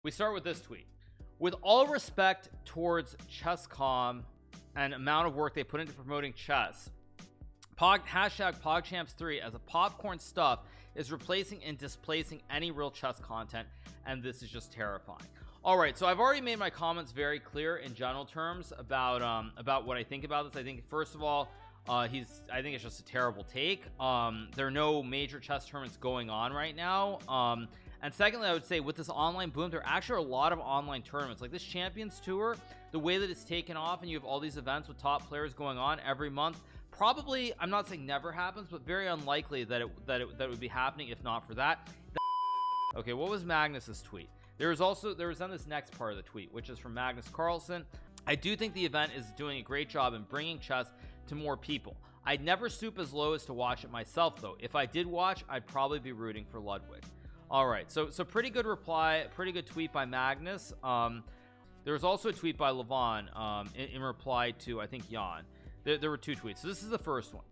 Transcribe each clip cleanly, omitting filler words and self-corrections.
We start with this tweet. With all respect towards Chess.com and amount of work they put into promoting chess, hashtag PogChamps3 as a popcorn stuff is replacing and displacing any real chess content, and this is just terrifying. All right, so I've already made my comments very clear in general terms about what I think about this. I think first of all, I think it's just a terrible take. There are no major chess tournaments going on right now. And secondly, I would say with this online boom, there actually are a lot of online tournaments like this Champions Tour. The way that it's taken off, and you have all these events with top players going on every month. Probably, I'm not saying never happens, but very unlikely that it would be happening if not for that. Okay, what was Magnus's tweet? There was on this next part of the tweet, which is from Magnus Carlsen. I do think the event is doing a great job in bringing chess to more people. I'd never stoop as low as to watch it myself, though. If I did watch, I'd probably be rooting for Ludwig. All right, so pretty good reply, pretty good tweet by Magnus. There was also a tweet by Levon in reply to, I think, Jan. There were two tweets. So this is the first one.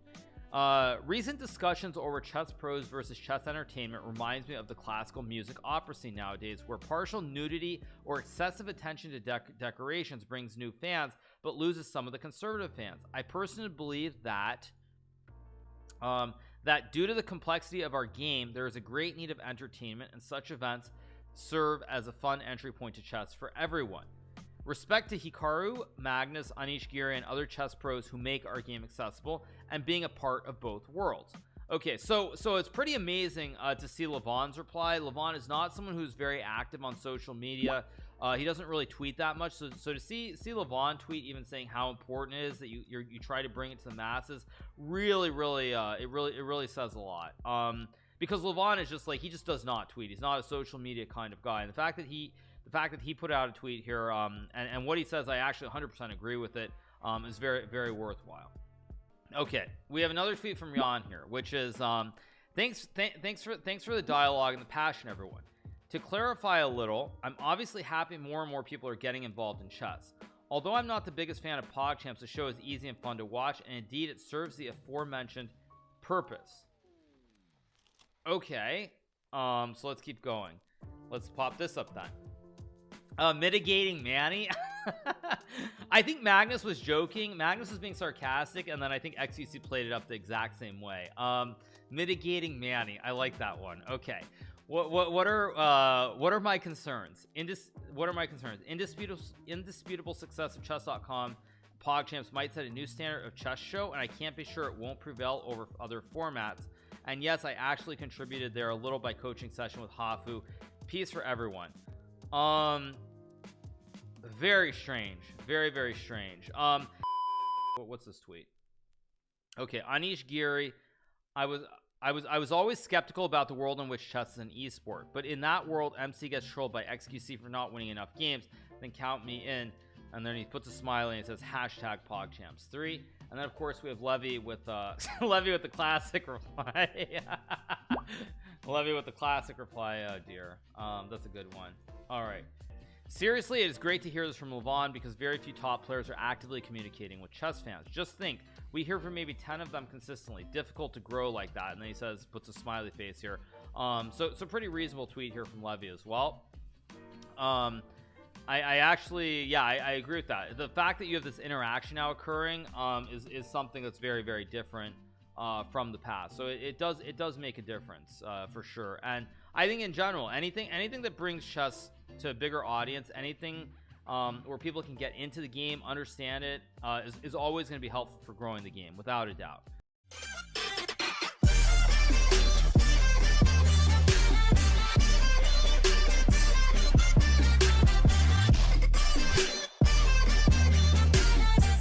Recent discussions over chess pros versus chess entertainment reminds me of the classical music opera scene nowadays, where partial nudity or excessive attention to decorations brings new fans but loses some of the conservative fans. I personally believe that due to the complexity of our game, there is a great need of entertainment, and such events serve as a fun entry point to chess for everyone. Respect to Hikaru, Magnus, Anish Giri, and other chess pros who make our game accessible and being a part of both worlds. Okay, so it's pretty amazing to see Levon's reply. Levon is not someone who's very active on social media. He doesn't really tweet that much. So to see Levon tweet, even saying how important it is that you try to bring it to the masses, really it says a lot. Because Levon is just like, he just does not tweet. He's not a social media kind of guy, and the fact that he put out a tweet here, and what he says, I actually 100% agree with it, is very worthwhile. Okay, we have another tweet from Jan here, which is thanks for the dialogue and the passion, everyone. To clarify a little, I'm obviously happy more and more people are getting involved in chess. Although I'm not the biggest fan of PogChamps, the show is easy and fun to watch, and indeed it serves the aforementioned purpose. Okay, so let's keep going. Let's pop this up then. Mitigating Manny. I think Magnus was joking. Magnus was being sarcastic, and then I think XQC played it up the exact same way. Mitigating Manny. I like that one. Okay. What are my concerns? What are my concerns? Indisputable success of chess.com. PogChamps might set a new standard of chess show, and I can't be sure it won't prevail over other formats. And yes, I actually contributed there a little by coaching session with Hafu. Peace for everyone. Very strange, very strange. What's this tweet? Okay, Anish Giri. I was always skeptical about the world in which chess is an esport, but in that world, MC gets trolled by XQC for not winning enough games. Then count me in. And then he puts a smiley and it says hashtag PogChamps3. And then of course we have Levy with Levy with the classic reply. Levy with the classic reply. Oh dear, that's a good one. All right, seriously, it is great to hear this from Levon because very few top players are actively communicating with chess fans. Just think, we hear from maybe 10 of them consistently. Difficult to grow like that. And then he says, puts a smiley face here. So pretty reasonable tweet here from Levy as well. I actually, yeah, I agree with that. The fact that you have this interaction now occurring is something that's very different from the past. So it does make a difference for sure. And I think in general, anything that brings chess to a bigger audience, anything where people can get into the game, understand it, is always going to be helpful for growing the game, without a doubt.